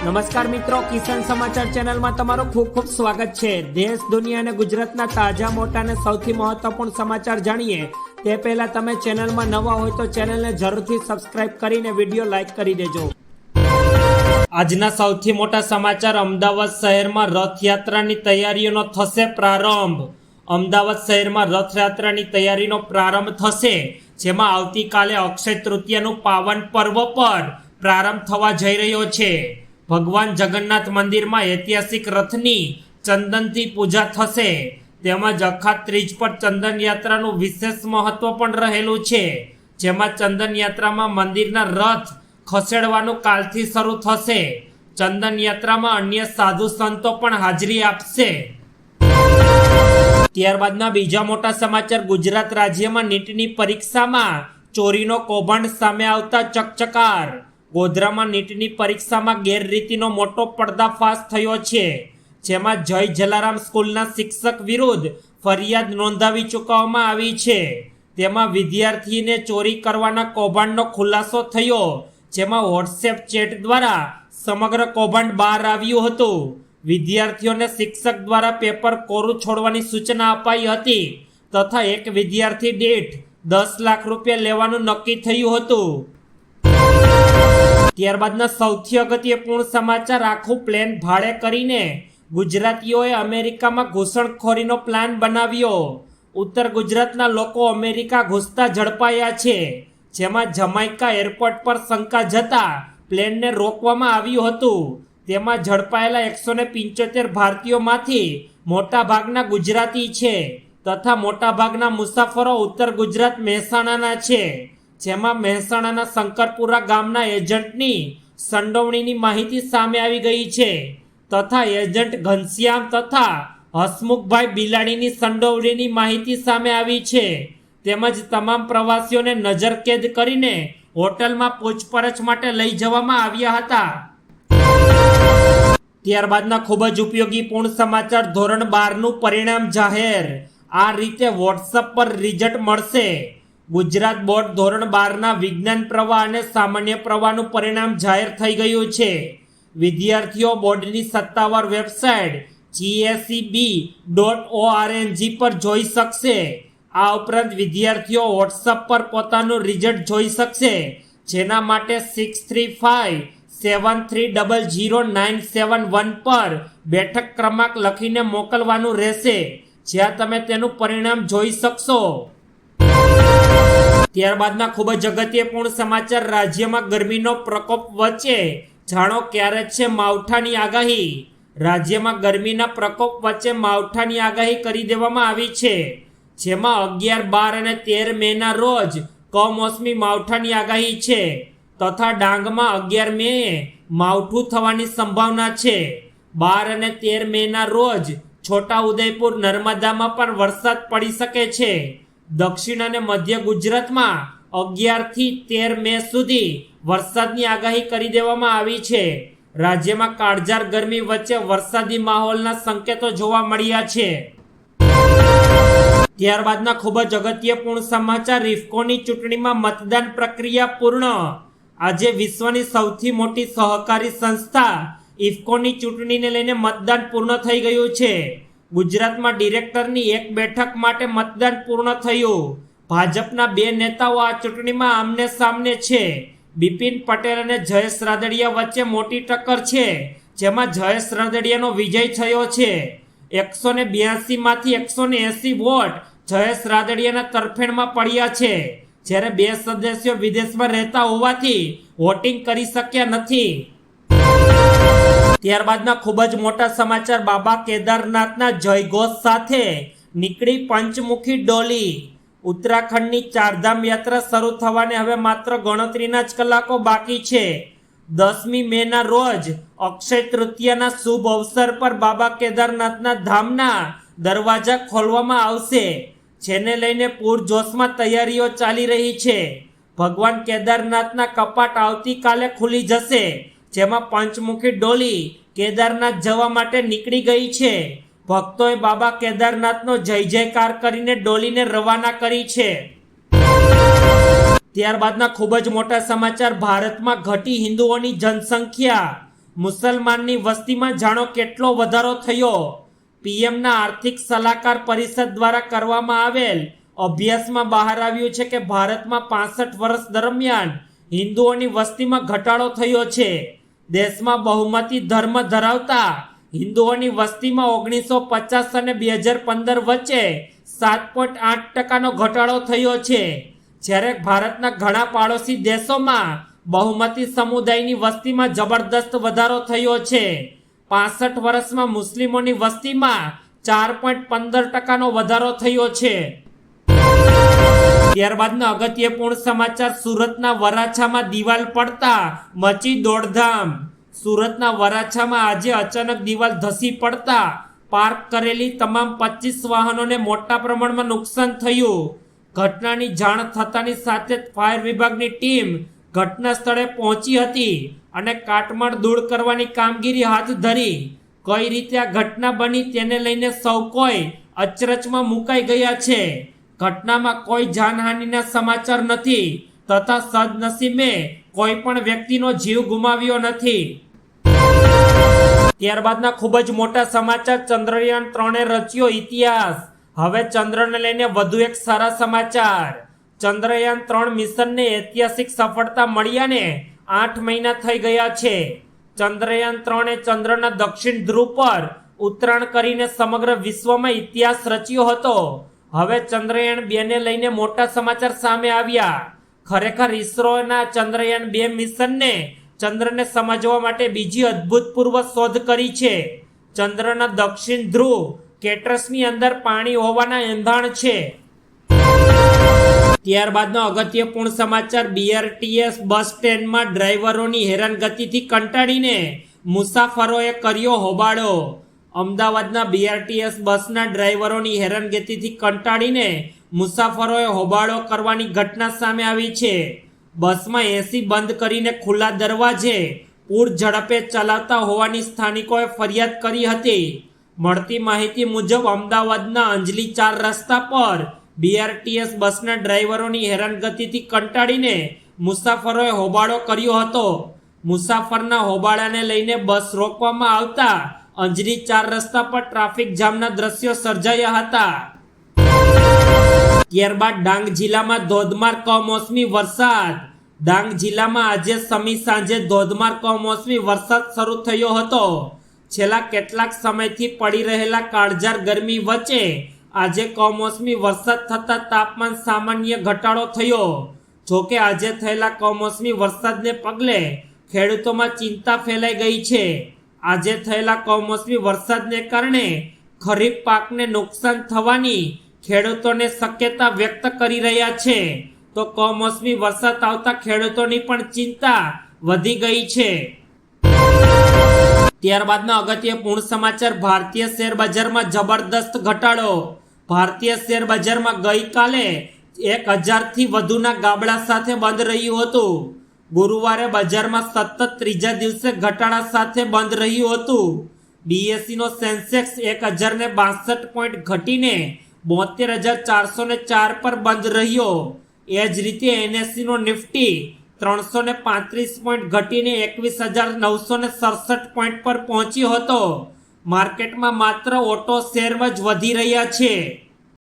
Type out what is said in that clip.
નમસ્કાર મિત્રો, કિસાન સમાચાર ચેનલમાં તમારું ખૂબ ખૂબ સ્વાગત છે। દેશ, દુનિયા અને ગુજરાતના તાજા, મોટા અને સૌથી મહત્વપૂર્ણ સમાચાર જાણીએ તે પહેલા તમે ચેનલમાં નવા હોય તો ચેનલને જરૂરથી સબસ્ક્રાઇબ કરીને વિડીયો લાઈક કરી દેજો। આજના સૌથી મોટા સમાચાર, અમદાવાદ શહેરમાં રથયાત્રાની તૈયારીઓનો થશે પ્રારંભ। અમદાવાદ શહેરમાં રથયાત્રાની તૈયારીનો પ્રારંભ થશે, જેમાં આવતીકાલે અક્ષય તૃતીયાનું પાવન પર્વ પર પ્રારંભ થવા જઈ રહ્યો છે। ભગવાન જગન્નાથ મંદિરમાં ઐતિહાસિક રથની ચંદનથી પૂજા થશે, તેમજ અખાત ત્રીજ પર ચંદન યાત્રાનું વિશેષ મહત્વ પણ રહેલું છે, જેમાં ચંદન યાત્રામાં મંદિરના રથ ખસેડવાનું કાલથી શરૂ થશે। ચંદન યાત્રામાં અન્ય સાધુ સંતો પણ હાજરી આપશે। ત્યારબાદના બીજા મોટા સમાચાર, ગુજરાત રાજ્યમાં નીટની પરીક્ષામાં ચોરીનો કૌભાંડ સામે આવતા ચકચકાર। ગોધરામાં નીટની પરીક્ષામાં ગેરરીતિનો મોટો પર્દાફાશ થયો છે, જેમાં જય જલારામ સ્કૂલના શિક્ષક વિરુદ્ધ ફરિયાદ નોંધાવી ચૂકવવામાં આવી છે। તેમાં વિદ્યાર્થીને ચોરી કરવાના કૌભાંડનો ખુલાસો થયો, જેમાં વોટ્સએપ ચેટ દ્વારા સમગ્ર કૌભાંડ બહાર આવ્યું હતું। વિદ્યાર્થીઓને શિક્ષક દ્વારા પેપર કોરું છોડવાની સૂચના અપાઈ હતી તથા એક વિદ્યાર્થી દીઠ 10 લાખ રૂપિયા લેવાનું નક્કી થયું હતું। ત્યારબાદના સૌથી અગત્યપૂર્ણ સમાચાર, આખું પ્લેન ભાડે કરીને ગુજરાતીઓએ અમેરિકામાં ઘૂસણખોરીનો પ્લાન બનાવ્યો। ઉત્તર ગુજરાતના લોકો અમેરિકા ઘૂસતા ઝડપાયા છે, જેમાં જમાઇકા એરપોર્ટ પર શંકા જતા પ્લેનને રોકવામાં આવ્યું હતું। તેમાં ઝડપાયેલા 175 ભારતીયોમાંથી મોટાભાગના ગુજરાતી છે તથા મોટાભાગના મુસાફરો ઉત્તર ગુજરાત મહેસાણાના છે, જેમાં મહેસાણાના શંકરપુરા ગામના એજન્ટની સંડોવણીની માહિતી સામે આવી ગઈ છે તથા એજન્ટ ઘનશ્યામ તથા હસમુખભાઈ બિલાડીની સંડોવણીની માહિતી સામે આવી છે। તેમજ તમામ પ્રવાસીઓને નજરકેદ કરીને હોટલમાં પૂછપરછ માટે લઈ જવામાં આવ્યા હતા। ત્યારબાદના ખૂબ જ ઉપયોગીપૂર્ણ સમાચાર, ધોરણ 12નું પરિણામ જાહેર। આ રીતે વોટ્સઅપ પર રિઝલ્ટ મળશે। ગુજરાત બોર્ડ ધોરણ 12ના વિજ્ઞાન પ્રવાહ અને સામાન્ય પ્રવાહનું પરિણામ જાહેર થઈ ગયું છે। વિદ્યાર્થીઓ બોર્ડની સત્તાવાર વેબસાઇટ GSEB.org પર જોઈ શકશે। આ ઉપરાંત વિદ્યાર્થીઓ વોટ્સઅપ પર પોતાનું રિઝલ્ટ જોઈ શકશે, જેના માટે 6357300971 પર બેઠક ક્રમાંક લખીને મોકલવાનું રહેશે, જ્યાં તમે તેનું પરિણામ જોઈ શકશો। ત્યારબાદના ખૂબ જ અગત્યપૂર્ણ સમાચાર, રાજ્યમાં ગરમીનો પ્રકોપ વચ્ચે જાણો ક્યારે છે માવઠાની આગાહી। રાજ્યમાં ગરમીના પ્રકોપ વચ્ચે માવઠાની આગાહી કરી દેવામાં આવી છે, જેમાં 11, 12 અને 13 મેના રોજ કમોસમી માવઠાની આગાહી છે તથા ડાંગમાં 11 મેએ માવઠું થવાની સંભાવના છે। 12 અને 13 મેના રોજ છોટાઉદેપુર, નર્મદામાં પણ વરસાદ પડી શકે છે। દક્ષિણ અને મધ્ય ગુજરાતમાં 11 થી 13 મે સુધી વરસાદની આગાહી કરી દેવામાં આવી છે। રાજ્યમાં કાળઝાળ ગરમી વચ્ચે વરસાદી માહોલના સંકેતો જોવા મળ્યા છે। ત્યારબાદના ખૂબ જ અગત્યપૂર્ણ સમાચાર, ઇફકોની ચૂંટણીમાં મતદાન પ્રક્રિયા પૂર્ણ। આજે વિશ્વની સૌથી મોટી સહકારી સંસ્થા ઇફકોની ચૂંટણીને લઈને મતદાન પૂર્ણ થઈ ગયું છે। ગુજરાતમાં ડિરેક્ટરની એક બેઠક માટે મતદાન પૂર્ણ થયું। ભાજપના 2 નેતાઓ આ ચૂંટણીમાં આમને સામને છે। બિપિન પટેલ અને જયેશ રાદડિયા વચ્ચે મોટી ટક્કર છે, જેમાં જયેશ રાદડિયાનો વિજય થયો છે। 182 માંથી 180 વોટ જયેશ રાદડિયાના તરફેણમાં પડ્યા છે, જ્યારે 2 સદસ્યો વિદેશમાં રહેતા હોવાથી વોટિંગ કરી શક્યા નથી। ત્યારબાદના ખૂબ જ મોટા સમાચાર, બાબા કેદારનાથના જયઘોષ સાથે નીકળી પંચમુખી ડોલી। ઉત્તરાખંડની ચારધામ યાત્રા શરૂ થવાને હવે માત્ર ગણતરીના જ કલાકો બાકી છે। 10મી મેના રોજ અક્ષય તૃતીયાના શુભ અવસર પર બાબા કેદારનાથના ધામના દરવાજા ખોલવામાં આવશે, જેને લઈને પૂરજોશમાં તૈયારીઓ ચાલી રહી છે। ભગવાન કેદારનાથના કપાટ આવતીકાલે ખુલી જશે, જેમાં પંચમુખી ડોલી કેદારનાથ જવા માટે નીકળી ગઈ છે। ભક્તોએ બાબા કેદારનાથનો જય જયકાર કરીને ડોલીને રવાના કરી છે। ત્યારબાદના ખૂબ જ મોટા સમાચાર, ભારતમાં ઘટી હિન્દુઓની જનસંખ્યા। મુસલમાનની વસ્તીમાં જાણો કેટલો વધારો થયો. પીએમના આર્થિક સલાહકાર પરિષદ દ્વારા કરવામાં આવેલ અભ્યાસમાં બહાર આવ્યું છે કે ભારતમાં 65 વર્ષ દરમિયાન હિન્દુઓની વસ્તીમાં ઘટાડો થયો છે. દેશમાં બહુમતી ધર્મ ધરાવતા હિન્દુઓની વસ્તીમાં 1950 અને 2015 વચ્ચે 7.8%નો ઘટાડો થયો છે. જ્યારે ભારતના ઘણા પાડોશી દેશોમાં બહુમતી સમુદાયની વસ્તીમાં જબરદસ્ત વધારો થયો છે. 65 વર્ષમાં મુસ્લિમોની વસ્તીમાં 4.15%નો વધારો થયો છે. ત્યારબાદના અગત્યપૂર્ણ સમાચાર, સુરતના વરાછામાં દિવાલ પડતા મચી દોડધામ. સુરતના વરાછામાં આજે અચાનક દિવાલ ધસી પડતા પાર્ક કરેલી તમામ 25 વાહનોને મોટા પ્રમાણમાં નુકસાન થયું. ઘટનાની જાણ થતાની સાથે જ ફાયર વિભાગની ટીમ ઘટના સ્થળે પહોંચી હતી અને કાટમાળ દૂર કરવાની કામગીરી હાથ ધરી. કઈ રીતે આ ઘટના બની તેને લઈને સૌ કોઈ અચરજમાં મુકાઈ ગયા છે. ઘટનામાં કોઈ જાનહાનિના સમાચાર નથી તથા સદનસીબે કોઈ પણ વ્યક્તિનો જીવ ગુમાવ્યો નથી. ત્યારબાદના ખૂબ જ મોટા સમાચાર, ચંદ્રયાન 3એ રચ્યો ઇતિહાસ. હવે ચંદ્રને લઈને વધુ એક સારા સમાચાર. ચંદ્રયાન 3 મિશનને ઐતિહાસિક સફળતા મળ્યાને 8 મહિના થઈ ગયા છે. ચંદ્રયાન 3એ ચંદ્રના દક્ષિણ ધ્રુવ પર ઉતરાણ કરીને સમગ્ર વિશ્વમાં ઇતિહાસ રચ્યો હતો. હવે ચંદ્રયાન 2ને લઈને મોટા સમાચાર સામે આવ્યા. ખરેખર ઇસરોના ચંદ્રયાન 2 મિશનને ચંદ્રને સમજવા માટે બીજી અભૂતપૂર્વ શોધ કરી છે. ચંદ્રના દક્ષિણ ધ્રુવ કેટ્રસની અંદર પાણી હોવાના એંધાણ છે. ત્યારબાદનો અગત્યપૂર્ણ સમાચાર, બીઆરટીએસ બસ સ્ટેન્ડમાં ડ્રાઈવરોની હેરાનગતિથી કંટાળીને મુસાફરોએ કર્યો હોબાળો. અમદાવાદના બીઆરટીએસ બસના ડ્રાઈવરોની હેરાનગતિથી કંટાળીને મુસાફરોએ હોબાળો કરવાની ઘટના સામે આવી છે. બસમાં એસી બંધ કરીને ખુલ્લા દરવાજે પૂર ઝડપે ચલાવતા હોવાની સ્થાનિકોએ ફરિયાદ કરી હતી. મળતી માહિતી મુજબ અમદાવાદના અંજલી 4 રસ્તા પર બીઆરટીએસ બસના ડ્રાઈવરોની હેરાનગતિથી કંટાળીને મુસાફરોએ હોબાળો કર્યો હતો. મુસાફરના હોબાળાને લઈને બસ રોકવામાં આવતા અંજલી 4 રસ્તા પર ટ્રાફિક જામના દ્રશ્યો સર્જાયા હતા. ત્યારબાદ ડાંગ જિલ્લામાં ધોધમાર કમોસમી વરસાદ. ડાંગ જિલ્લામાં આજે સમી સાંજે ધોધમાર કમોસમી વરસાદ શરૂ થયો હતો. છેલ્લા કેટલાક સમયથી પડી રહેલા કાળઝાળ ગરમી વચ્ચે આજે કમોસમી વરસાદ થતાં તાપમાન સામાન્ય ઘટાડો થયો. જોકે આજે થયેલા કમોસમી વરસાદને પગલે ખેડૂતોમાં ચિંતા ફેલાઈ ગઈ છે. આજે થયેલા કમોસમી વરસાદને કારણે ખરીફ પાકને નુકસાન થવાની ખેડૂતોને શક્યતા વ્યક્ત કરી રહ્યા છે. તો કમોસમી વરસાદ આવતા ખેડૂતોની પણ ચિંતા વધી ગઈ છે. ત્યારબાદના અગત્યપૂર્ણ સમાચાર, ભારતીય શેર બજારમાં જબરદસ્ત ઘટાડો. ભારતીય શેર બજારમાં ગઈકાલે 1000થી વધુના ગાબડા સાથે બંધ રહ્યું હતું. ગુરુવારે બજારમાં સતત ત્રીજા દિવસે ઘટાડા સાથે બંધ રહ્યું હતું. બીએસઈનો સેન્સેક્સ 1062 પોઈન્ટ ઘટીને 72,404 પર બંધ રહ્યો. એ જ રીતે એનએસઈનો નિફ્ટી 335 પોઈન્ટ ઘટીને 21,967 પોઈન્ટ પર પહોંચ્યો હતો. માર્કેટમાં માત્ર ઓટો શેર જ વધી રહ્યા છે.